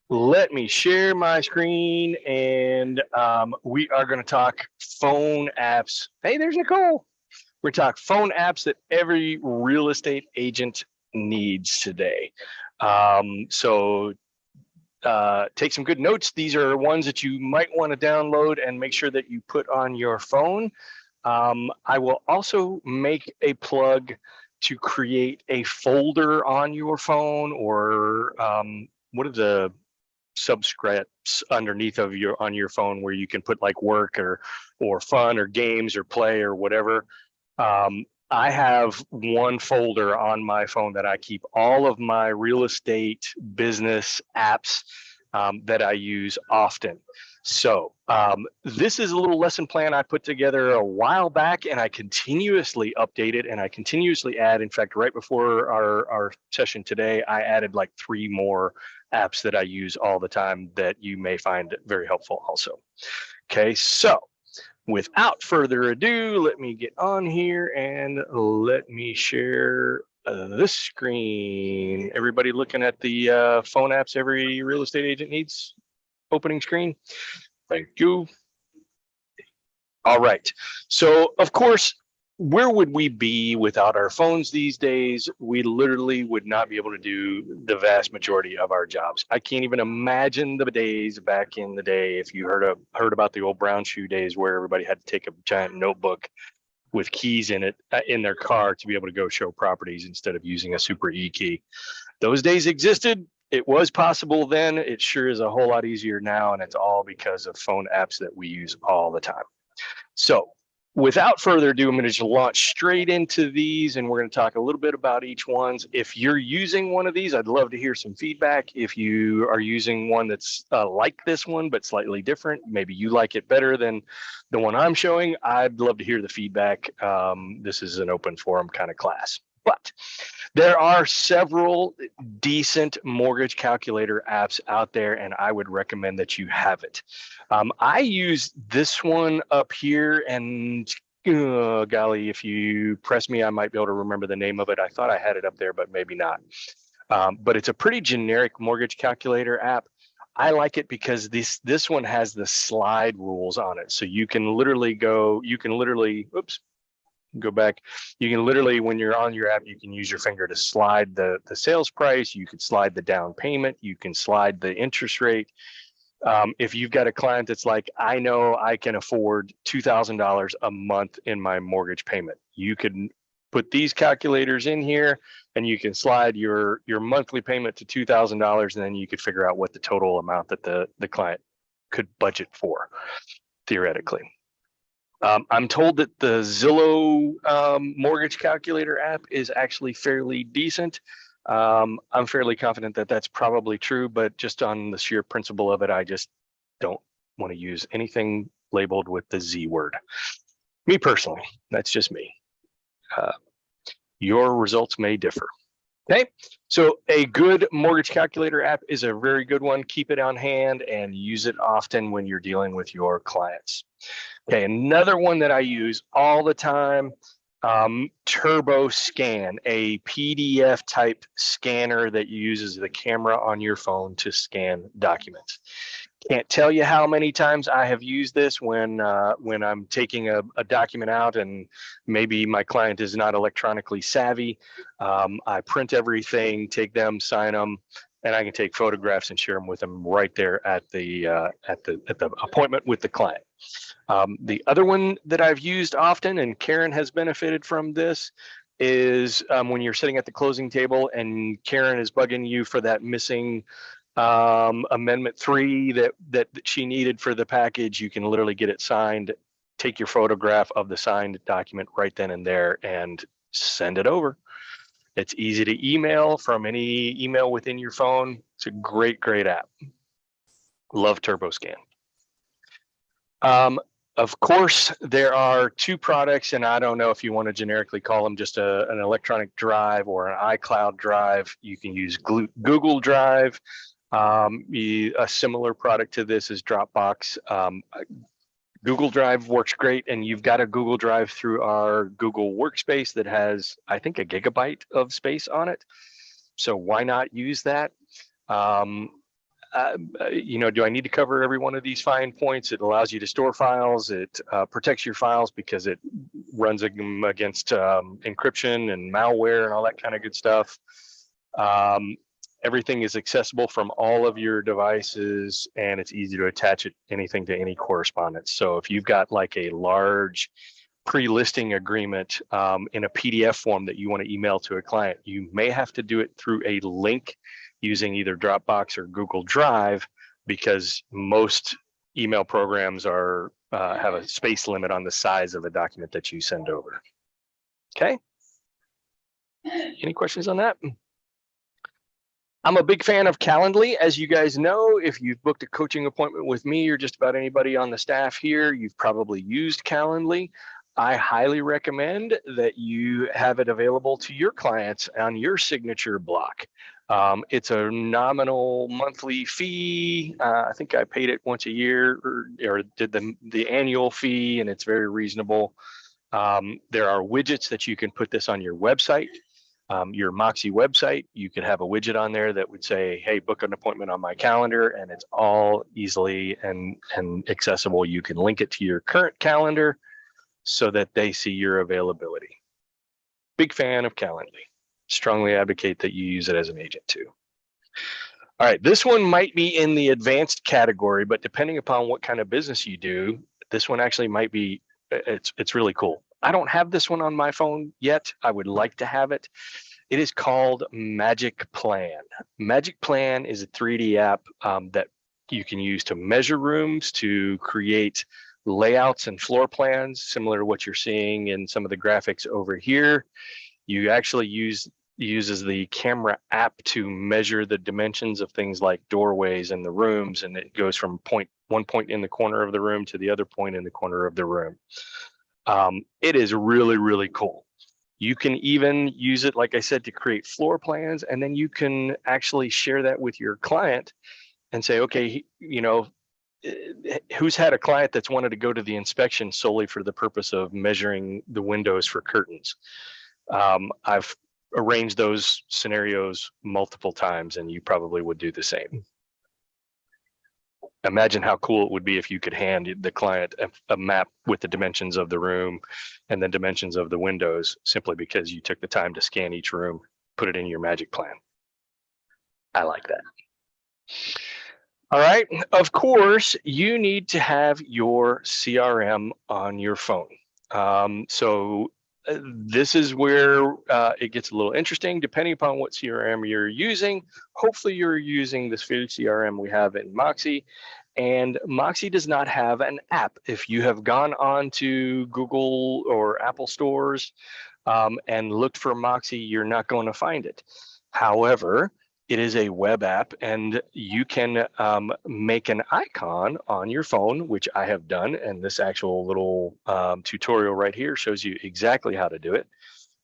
Let me share my screen, and we are going to talk phone apps. Hey, there's Nicole. We're going to talk phone apps that every real estate agent needs today. So take some good notes. These are ones that you might want to download and make sure that you put on your phone. I will also make a plug to create a folder on your phone, or what are the subscripts underneath of your on your phone where you can put like work or fun or games or play or whatever. I have one folder on my phone that I keep all of my real estate business apps that I use often. So this is a little lesson plan I put together a while back, and I continuously update it and I continuously add. In fact, right before our session today, I added like 3 more apps that I use all the time that you may find very helpful also. Okay, so without further ado, let me get on here and let me share this screen. Everybody looking at the phone apps every real estate agent needs? Opening screen. Thank you. All right. So, of course, where would we be without our phones these days? We literally would not be able to do the vast majority of our jobs. I can't even imagine the days back in the day, if you heard about the old brown shoe days where everybody had to take a giant notebook with keys in it in their car to be able to go show properties instead of using a Supra EKey. Those days existed. It was possible then. It sure is a whole lot easier now, and it's all because of phone apps that we use all the time. So without further ado, I'm going to just launch straight into these, and we're going to talk a little bit about each ones. If you're using one of these, I'd love to hear some feedback. If you are using one that's like this one, but slightly different, maybe you like it better than the one I'm showing, I'd love to hear the feedback. This is an open forum kind of class. But there are several decent mortgage calculator apps out there, and I would recommend that you have it. I use this one up here, and golly, if you press me, I might be able to remember the name of it. I thought I had it up there, but maybe not. But it's a pretty generic mortgage calculator app. I like it because this one has the slide rules on it. So you can literally oops, go back. You can literally, when you're on your app, you can use your finger to slide the sales price. You can slide the down payment. You can slide the interest rate. If you've got a client that's like, I know I can afford $2,000 a month in my mortgage payment, you can put these calculators in here and you can slide your monthly payment to $2,000, and then you could figure out what the total amount that the client could budget for, theoretically. I'm told that the Zillow mortgage calculator app is actually fairly decent. I'm fairly confident that that's probably true, but just on the sheer principle of it, I just don't want to use anything labeled with the Z word. Me personally, that's just me. Your results may differ. Okay, so a good mortgage calculator app is a very good one. Keep it on hand and use it often when you're dealing with your clients. Okay, another one that I use all the time, Turbo Scan, a PDF type scanner that uses the camera on your phone to scan documents. Can't tell you how many times I have used this when I'm taking a document out and maybe my client is not electronically savvy. I print everything, take them, sign them, and I can take photographs and share them with them right there at the appointment with the client. The other one that I've used often, and Karen has benefited from this, is when you're sitting at the closing table and Karen is bugging you for that missing amendment 3 that she needed for the package. You can literally get it signed, take your photograph of the signed document right then and there, and send it over. It's easy to email from any email within your phone. It's a great app. Love TurboScan. Of course, there are 2 products, and I don't know if you want to generically call them just an electronic drive or an iCloud drive. You can use Google Drive. A similar product to this is Dropbox. Google Drive works great, and you've got a Google Drive through our Google Workspace that has, I think, 1 gigabyte of space on it. So why not use that? do I need to cover every one of these fine points? It allows you to store files. It protects your files because it runs them against encryption and malware and all that kind of good stuff. Everything is accessible from all of your devices, and it's easy to attach anything to any correspondence. So if you've got like a large pre-listing agreement in a PDF form that you want to email to a client, you may have to do it through a link using either Dropbox or Google Drive, because most email programs are have a space limit on the size of a document that you send over. Okay. Any questions on that? I'm a big fan of Calendly. As you guys know, if you've booked a coaching appointment with me or just about anybody on the staff here, you've probably used Calendly. I highly recommend that you have it available to your clients on your signature block. It's a nominal monthly fee. I think I paid it once a year or did the annual fee, and it's very reasonable. There are widgets that you can put this on your website. Your Moxie website, you could have a widget on there that would say, hey, book an appointment on my calendar, and it's all easily and accessible. You can link it to your current calendar so that they see your availability. Big fan of Calendly. Strongly advocate that you use it as an agent too. All right, this one might be in the advanced category, but depending upon what kind of business you do, this one actually might be, it's really cool. I don't have this one on my phone yet. I would like to have it. It is called Magic Plan. Magic Plan is a 3D app that you can use to measure rooms, to create layouts and floor plans, similar to what you're seeing in some of the graphics over here. You actually uses the camera app to measure the dimensions of things like doorways in the rooms, and it goes from one point in the corner of the room to the other point in the corner of the room. It is really, really cool. You can even use it, like I said, to create floor plans, and then you can actually share that with your client and say, okay, who's had a client that's wanted to go to the inspection solely for the purpose of measuring the windows for curtains? I've arranged those scenarios multiple times, and you probably would do the same. Imagine how cool it would be if you could hand the client a map with the dimensions of the room and the dimensions of the windows, simply because you took the time to scan each room, put it in your Magic Plan. I like that. All right, of course, you need to have your CRM on your phone. This is where it gets a little interesting, depending upon what CRM you're using. Hopefully you're using the Sphere CRM we have in Moxie, and Moxie does not have an app. If you have gone on to Google or Apple stores and looked for Moxie, you're not going to find it. However, it is a web app, and you can make an icon on your phone, which I have done, and this actual little tutorial right here shows you exactly how to do it.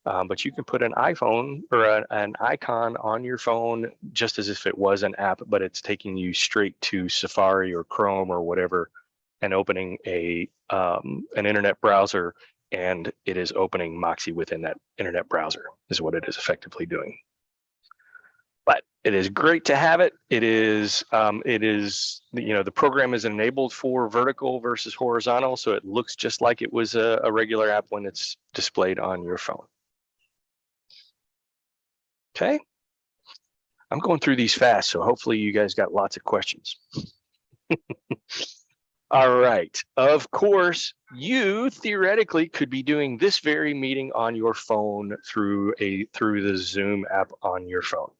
But you can put an iPhone or an icon on your phone just as if it was an app, but it's taking you straight to Safari or Chrome or whatever, and opening an internet browser, and it is opening Moxie within that internet browser, is what it is effectively doing. But it is great to have it. It is, the program is enabled for vertical versus horizontal, so it looks just like it was a regular app when it's displayed on your phone. Okay, I'm going through these fast, so hopefully you guys got lots of questions. All right, of course, you theoretically could be doing this very meeting on your phone through the Zoom app on your phone.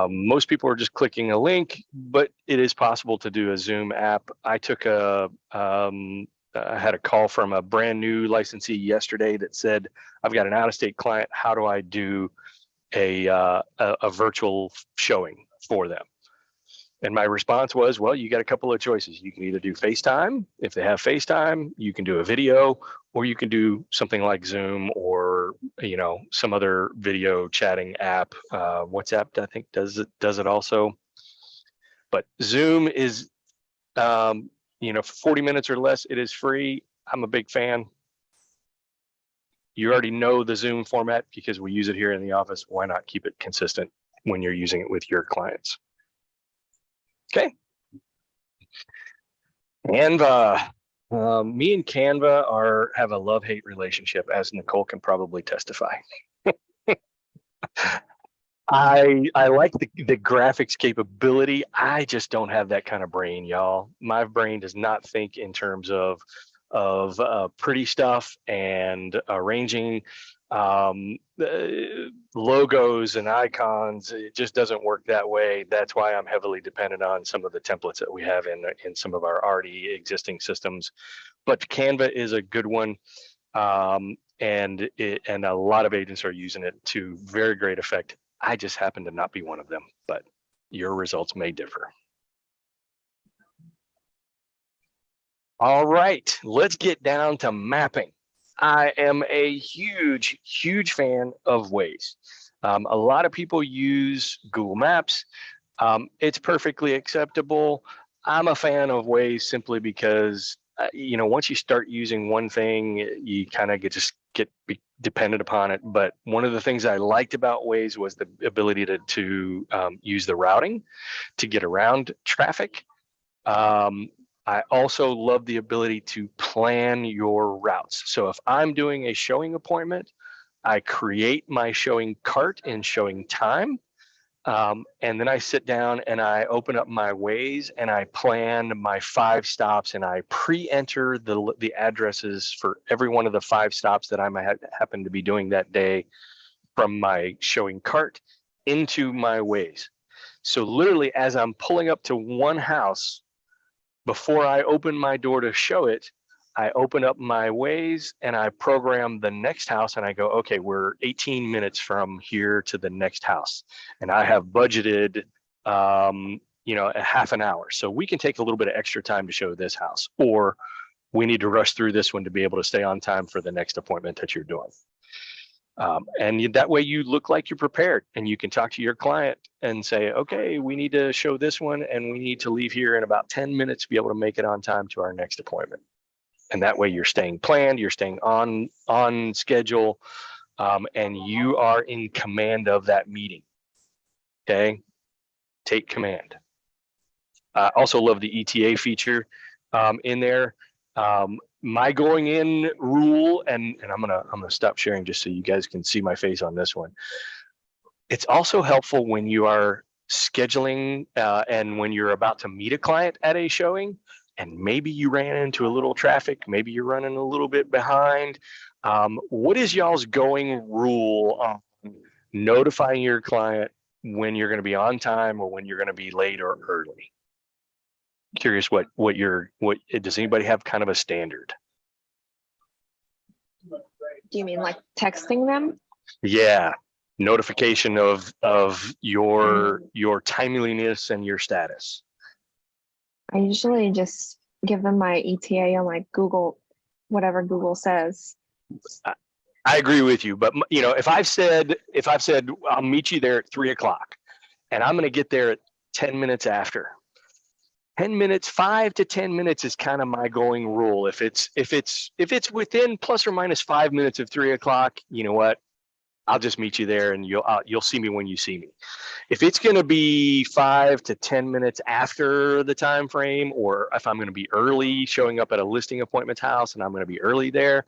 Most people are just clicking a link, but it is possible to do a Zoom app. I took I had a call from a brand new licensee yesterday that said, I've got an out-of-state client. How do I do a virtual showing for them? And my response was, well, you got a couple of choices. You can either do FaceTime. If they have FaceTime, you can do a video, or you can do something like Zoom or, some other video chatting app. WhatsApp, I think, does it also. But Zoom is, 40 minutes or less, it is free. I'm a big fan. You already know the Zoom format because we use it here in the office. Why not keep it consistent when you're using it with your clients? Okay. Canva. Me and Canva have a love-hate relationship, as Nicole can probably testify. I like the graphics capability. I just don't have that kind of brain, y'all. My brain does not think in terms of pretty stuff and arranging logos and icons. It just doesn't work that way. That's why I'm heavily dependent on some of the templates that we have in some of our already existing systems. But Canva is a good one. And a lot of agents are using it to very great effect. I just happen to not be one of them, but your results may differ. All right, let's get down to mapping. I am a huge fan of Waze. A lot of people use Google Maps. It's perfectly acceptable. I'm a fan of Waze simply because once you start using one thing, you kind of get dependent upon it. But one of the things I liked about Waze was the ability to use the routing to get around traffic. I also love the ability to plan your routes. So if I'm doing a showing appointment, I create my showing cart in showing time. And then I sit down and I open up my Waze and I plan my 5 stops and I pre-enter the addresses for every one of the 5 stops that I might happen to be doing that day from my showing cart into my Waze. So literally as I'm pulling up to one house, before I open my door to show it, I open up my Waze and I program the next house and I go, okay, we're 18 minutes from here to the next house. And I have budgeted, a half an hour. So we can take a little bit of extra time to show this house, or we need to rush through this one to be able to stay on time for the next appointment that you're doing. And that way you look like you're prepared and you can talk to your client and say, okay, we need to show this one and we need to leave here in about 10 minutes to be able to make it on time to our next appointment. And that way you're staying planned, you're staying on schedule, and you are in command of that meeting. Okay, take command. I also love the ETA feature in there. My going in rule, and I'm gonna stop sharing just so you guys can see my face on this one. It's also helpful when you are scheduling and when you're about to meet a client at a showing, and maybe you ran into a little traffic, maybe you're running a little bit behind. What is y'all's going rule on notifying your client when you're going to be on time or when you're going to be late or early? Curious what does anybody have kind of a standard? Do you mean like texting them? Yeah, notification of your timeliness and your status. I usually just give them my ETA on like Google, whatever Google says. I agree with you, but if I've said I'll meet you there at 3:00 and I'm going to get there at 10 minutes after. 10 minutes, 5 to 10 minutes is kind of my going rule. If it's within plus or minus 5 minutes of 3:00, you know what? I'll just meet you there and you'll see me when you see me. If it's going to be 5 to 10 minutes after the time frame, or if I'm going to be early showing up at a listing appointment house and I'm going to be early there,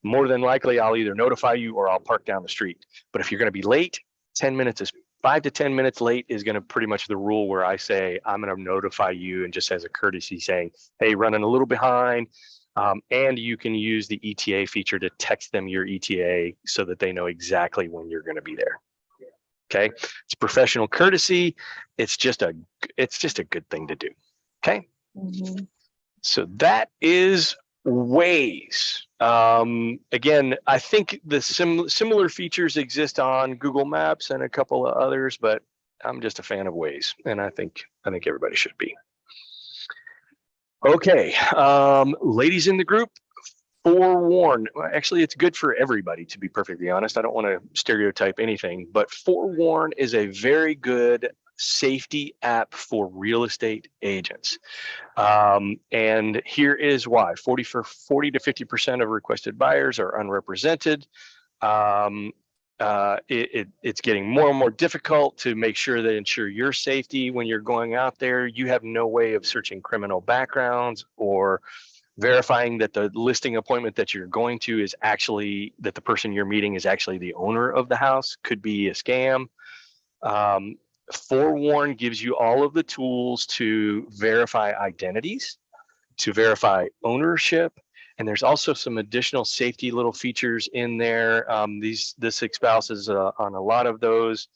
more than likely I'll either notify you or I'll park down the street. But if you're going to be late, 10 minutes is 5 to 10 minutes late is going to pretty much the rule where I say I'm going to notify you and just as a courtesy saying, hey, running a little behind. And you can use the ETA feature to text them your ETA so that they know exactly when you're going to be there. Okay, it's professional courtesy. It's just a good thing to do. Okay, So that is Waze. Again, I think the similar features exist on Google Maps and a couple of others, but I'm just a fan of Waze, and I think everybody should be. Okay, ladies in the group, Forewarn. Actually, it's good for everybody, to be perfectly honest. I don't want to stereotype anything, but Forewarn is a very good safety app for real estate agents. And here is why. 40 to 50% of requested buyers are unrepresented. it's getting more and more difficult to make sure that ensure your safety when you're going out there. You have no way of searching criminal backgrounds or verifying that the listing appointment that you're going to is actually, that the person you're meeting is actually the owner of the house. Could be a scam. Forewarn gives you all of the tools to verify identities, to verify ownership. And there's also some additional safety little features in there. This espouses on a lot of those.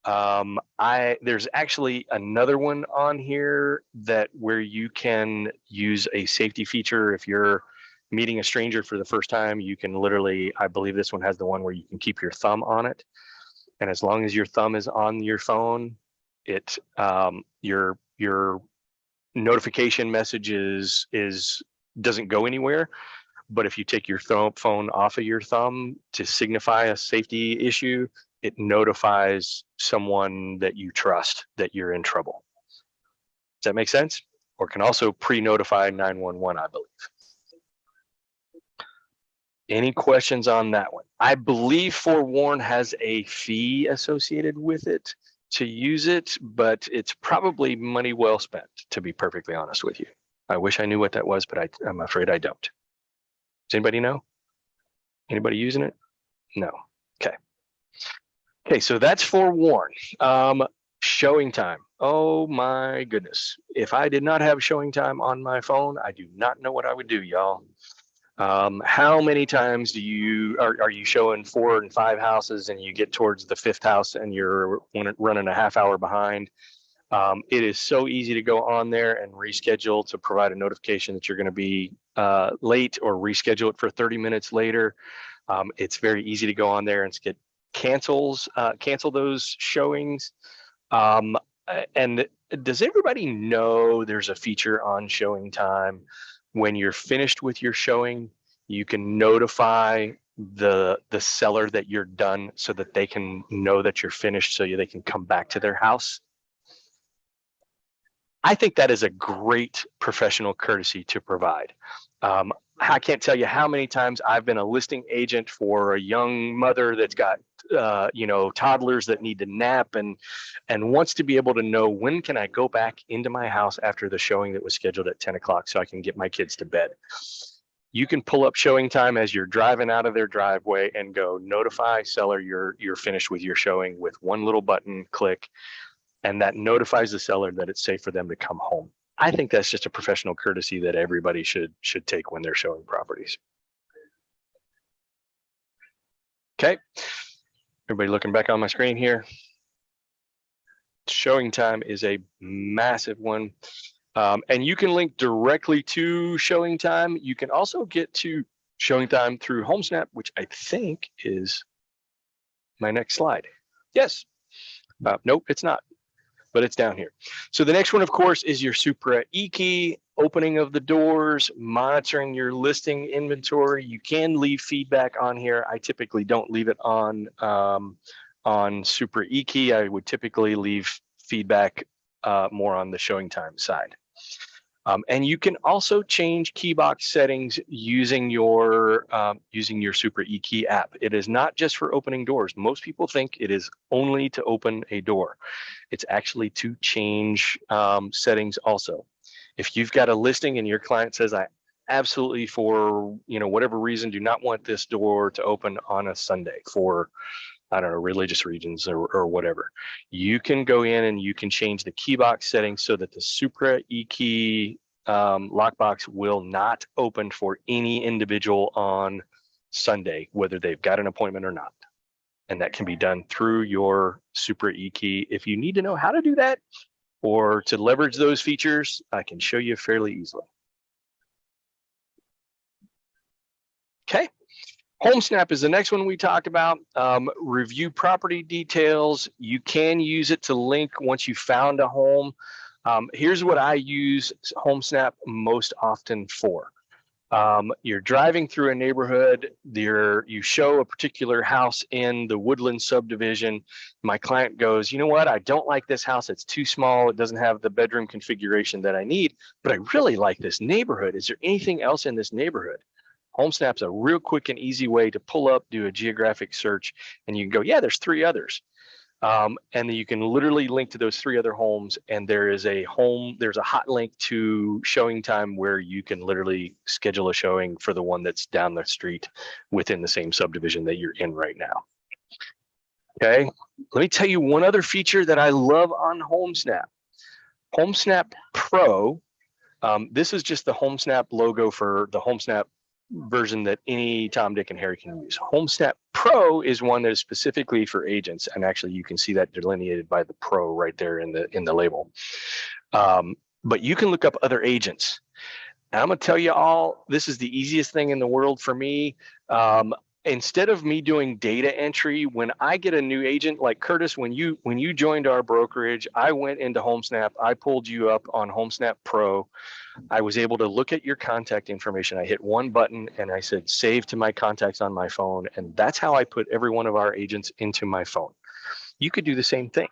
There's actually another one on here that where you can use a safety feature. If you're meeting a stranger for the first time, you can literally, I believe this one has the one where you can keep your thumb on it. And as long as your thumb is on your phone, it your notification messages doesn't go anywhere. But if you take your phone off of your thumb to signify a safety issue, it notifies someone that you trust that you're in trouble. Does that make sense? Or can also pre-notify 911, I believe. Any questions on that one? I believe Forewarn has a fee associated with it to use it, but it's probably money well spent, to be perfectly honest with you. I wish I knew what that was, but I'm afraid I don't. Does anybody know? Anybody using it? No. Okay. Okay, so that's Forewarn. Showing time. Oh my goodness. If I did not have showing time on my phone, I do not know what I would do, y'all. How many times are you showing 4 and 5 houses and you get towards the 5th house and you're running a half hour behind? It is so easy to go on there and reschedule to provide a notification that you're going to be late, or reschedule it for 30 minutes later. It's very easy to go on there and cancel those showings. And does everybody know there's a feature on showing time? When you're finished with your showing, you can notify the seller that you're done so that they can know that you're finished, so they can come back to their house. I think that is a great professional courtesy to provide. I can't tell you how many times I've been a listing agent for a young mother that's got toddlers that need to nap and wants to be able to know, when can I go back into my house after the showing that was scheduled at 10 o'clock so I can get my kids to bed. You can pull up showing time as you're driving out of their driveway and go notify seller you're finished with your showing with one little button click, and that notifies the seller that it's safe for them to come home. I think that's just a professional courtesy that everybody should take when they're showing properties. Okay, everybody looking back on my screen here. Showing time is a massive one. And you can link directly to showing time. You can also get to showing time through Homesnap, which I think is my next slide. Yes. Nope, it's not, but it's down here. So the next one, of course, is your Supra EKey, opening of the doors, monitoring your listing inventory. You can leave feedback on here. I typically don't leave it on Supra EKey. I would typically leave feedback more on the showing time side. And you can also change key box settings using your Supra EKey app. It is not just for opening doors. Most people think it is only to open a door. It's actually to change settings also. If you've got a listing and your client says, I absolutely, for whatever reason, do not want this door to open on a Sunday for, I don't know, religious reasons or whatever, you can go in and you can change the key box settings so that the Supra EKey lockbox will not open for any individual on Sunday, whether they've got an appointment or not. And that can be done through your Supra EKey. If you need to know how to do that or to leverage those features, I can show you fairly easily. Okay. Homesnap is the next one we talked about. Review property details. You can use it to link once you found a home. Here's what I use Homesnap most often for. You're driving through a neighborhood, you show a particular house in the Woodland subdivision. My client goes, you know what, I don't like this house. It's too small. It doesn't have the bedroom configuration that I need, but I really like this neighborhood. Is there anything else in this neighborhood? Homesnap's a real quick and easy way to pull up, do a geographic search, and you can go, yeah, there's 3 others. And then you can literally link to those 3 other homes, and there's a hot link to showing time where you can literally schedule a showing for the one that's down the street within the same subdivision that you're in right now. Okay, let me tell you one other feature that I love on Homesnap. Homesnap Pro, this is just the Homesnap logo for the Homesnap version that any Tom, Dick, and Harry can use. Homesnap Pro is one that is specifically for agents, and actually you can see that delineated by the Pro right there in the label. But you can look up other agents. And I'm gonna tell you all, this is the easiest thing in the world for me. Instead of me doing data entry, when I get a new agent, like Curtis, when you joined our brokerage, I went into Homesnap, I pulled you up on Homesnap Pro. I was able to look at your contact information. I hit one button and I said, save to my contacts on my phone. And that's how I put every one of our agents into my phone. You could do the same thing.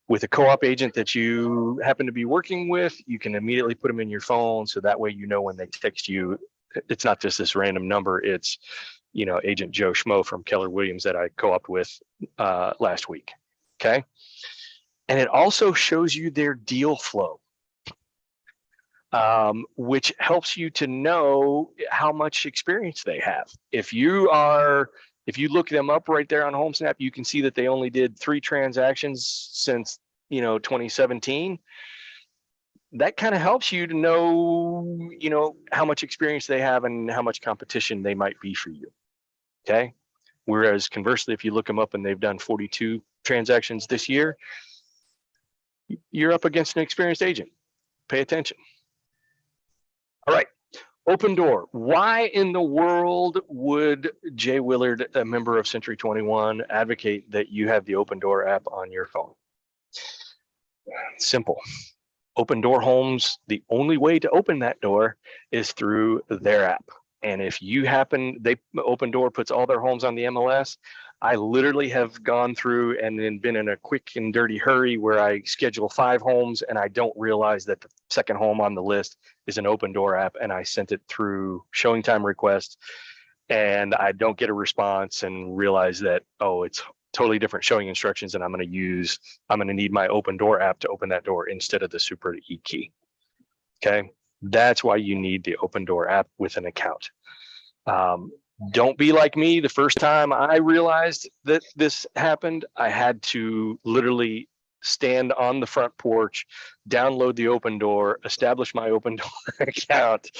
With a co-op agent that you happen to be working with, you can immediately put them in your phone. So that way, you know, when they text you, it's not just this random number. It's, you know, Agent Joe Schmo from Keller Williams that I co-opted with last week. Okay. And it also shows you their deal flow, which helps you to know how much experience they have. If you look them up right there on Homesnap, you can see that they only did 3 transactions since, you know, 2017. That kind of helps you to know, you know, how much experience they have and how much competition they might be for you. Okay. Whereas conversely, if you look them up and they've done 42 transactions this year, you're up against an experienced agent. Pay attention. All right. Open Door. Why in the world would Jay Willard, a member of Century 21, advocate that you have the Open Door app on your phone? Simple. Open Door Homes, the only way to open that door is through their app. And if you Open Door puts all their homes on the MLS. I literally have gone through and then been in a quick and dirty hurry where I schedule 5 homes and I don't realize that the second home on the list is an Open Door app, and I sent it through showing time request and I don't get a response and realize that, oh, it's totally different showing instructions, and I'm going to need my Open Door app to open that door instead of the Supra EKey. Okay. That's why you need the Open Door app with an account. Don't be like me. The first time I realized that this happened, I had to literally stand on the front porch, download the Open Door, establish my Open Door account,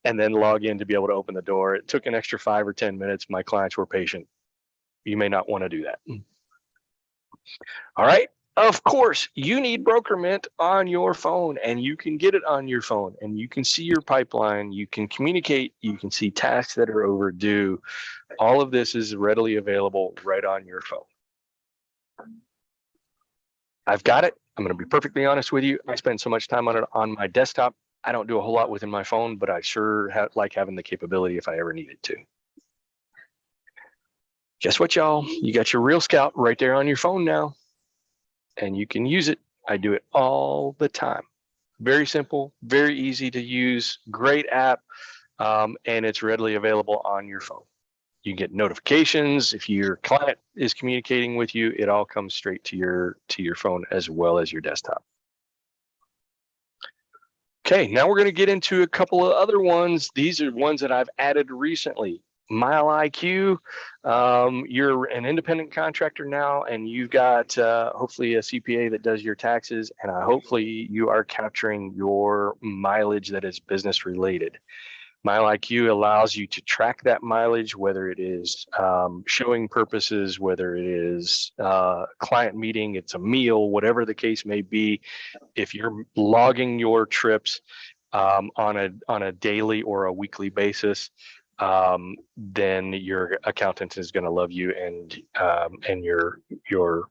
and then log in to be able to open the door. It took an extra 5 or 10 minutes. My clients were patient. You may not want to do that. All right. Of course, you need Brokerment on your phone, and you can get it on your phone, and you can see your pipeline, you can communicate, you can see tasks that are overdue. All of this is readily available right on your phone. I've got it. I'm going to be perfectly honest with you. I spend so much time on it on my desktop. I don't do a whole lot within my phone, but I sure like having the capability if I ever needed to. Guess what, y'all? You got your Real Scout right there on your phone now, and you can use it. I do it all the time. Very simple, very easy to use, great app, and it's readily available on your phone. You get notifications. If your client is communicating with you, it all comes straight to your phone as well as your desktop. Okay, now we're going to get into a couple of other ones. These are ones that I've added recently. MileIQ, you're an independent contractor now, and you've got hopefully a CPA that does your taxes, and hopefully you are capturing your mileage that is business related. MileIQ allows you to track that mileage, whether it is showing purposes, whether it is client meeting, it's a meal, whatever the case may be. If you're logging your trips on a daily or a weekly basis, then your accountant is going to love you, and your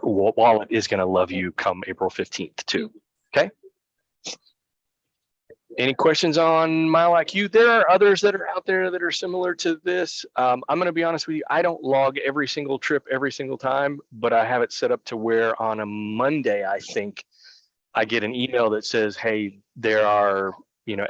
wallet is going to love you come April 15th too. Okay. Any questions on MileIQ? There are others that are out there that are similar to this. I'm going to be honest with you. I don't log every single trip every single time, but I have it set up to where on a Monday, I think, I get an email that says, hey, there are,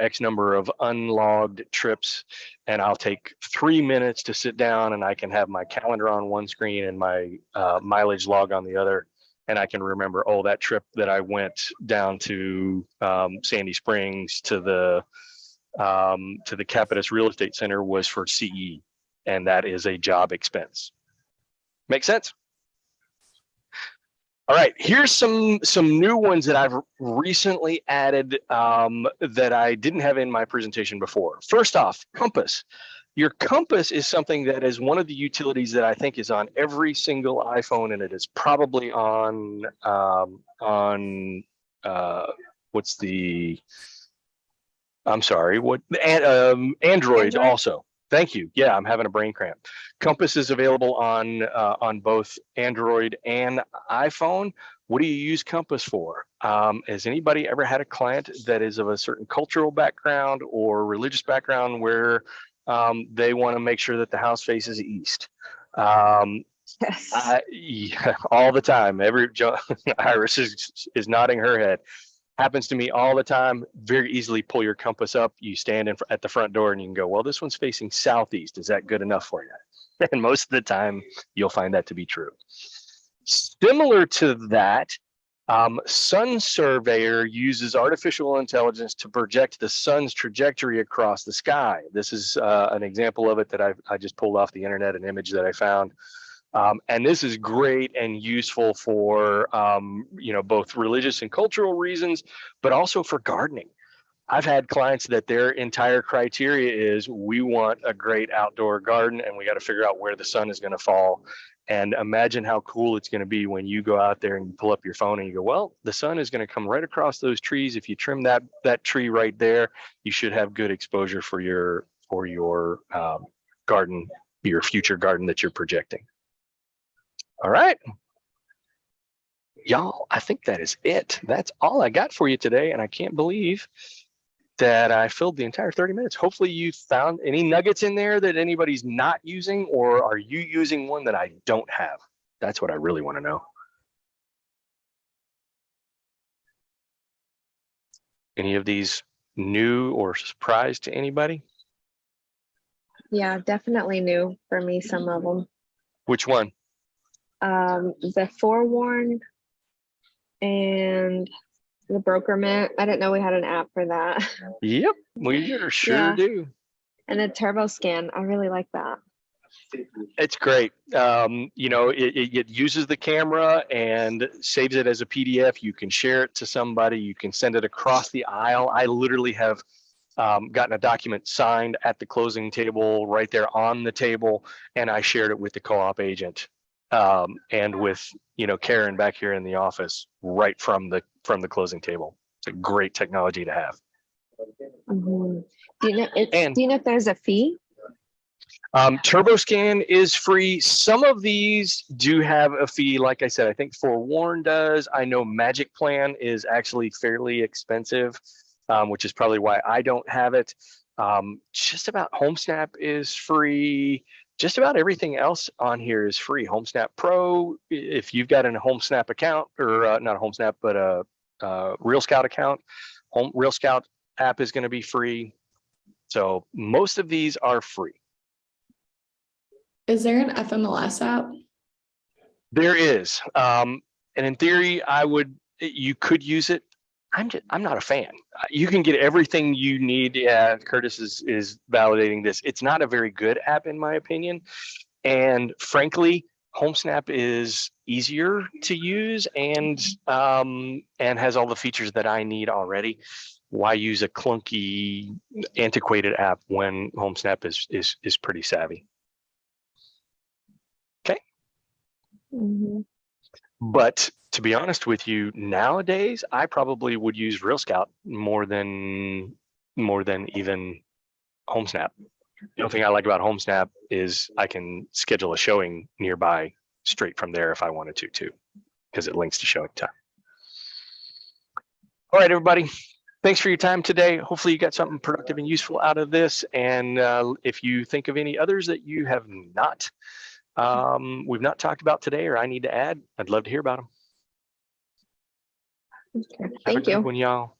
X number of unlogged trips, and I'll take 3 minutes to sit down, and I can have my calendar on one screen and my mileage log on the other. And I can remember, oh, that trip that I went down to Sandy Springs to the Capitus Real Estate Center was for CE, and that is a job expense. Make sense? All right, here's some new ones that I've recently added that I didn't have in my presentation before. First off, compass. Your compass is something that is one of the utilities that I think is on every single iPhone, and it is probably on what's the? I'm sorry, what? Android also. Thank you. Yeah, I'm having a brain cramp. Compass is available on both Android and iPhone. What do you use Compass for? Has anybody ever had a client that is of a certain cultural background or religious background where they want to make sure that the house faces east? Yes. Yeah, all the time. Iris is nodding her head. Happens to me all the time. Very easily pull your compass up. You stand at the front door and you can go, well, this one's facing southeast. Is that good enough for you? And most of the time, you'll find that to be true. Similar to that, Sun Surveyor uses artificial intelligence to project the sun's trajectory across the sky. This is an example of it that I just pulled off the internet, an image that I found. And this is great and useful for, both religious and cultural reasons, but also for gardening. I've had clients that their entire criteria is we want a great outdoor garden and we got to figure out where the sun is going to fall. And imagine how cool it's going to be when you go out there and you pull up your phone and you go, well, the sun is going to come right across those trees. If you trim that tree right there, you should have good exposure for your garden, your future garden that you're projecting. All right, y'all, I think that is it. That's all I got for you today. And I can't believe that I filled the entire 30 minutes. Hopefully you found any nuggets in there that anybody's not using, or are you using one that I don't have? That's what I really want to know. Any of these new or surprise to anybody? Yeah, definitely new for me, some of them. Which one? The Forewarn and the Brokerment. I didn't know we had an app for that. Yep, we sure do. And the Turbo Scan, I really like that. It's great. It uses the camera and saves it as a PDF. You can share it to somebody. You can send it across the aisle. I literally have gotten a document signed at the closing table right there on the table, and I shared it with the co-op agent and with Karen back here in the office right from the closing table. It's a great technology to have. Mm-hmm. Do you know if there's a fee? TurboScan is free. Some of these do have a fee. Like I said, I think Forewarn does. I know Magic Plan is actually fairly expensive, which is probably why I don't have it. Just about Homesnap is free. Just about everything else on here is free. Homesnap Pro, if you've got a Homesnap account, or not a Homesnap, but a Real Scout account, Real Scout app is going to be free. So most of these are free. Is there an FMLS app? There is, and in theory, you could use it. I'm not a fan. You can get everything you need. Yeah, Curtis is validating this. It's not a very good app in my opinion, and frankly, Homesnap is easier to use and has all the features that I need already. Why use a clunky, antiquated app when Homesnap is pretty savvy? Okay. Mm-hmm. But to be honest with you, nowadays I probably would use Real Scout more than even Homesnap. The only thing I like about Homesnap is I can schedule a showing nearby straight from there if I wanted to too, because it links to showing time. All right, everybody. Thanks for your time today. Hopefully you got something productive and useful out of this. And if you think of any others that you have not, we've not talked about today or I need to add, I'd love to hear about them. Okay. Thank you. Have a good one, y'all.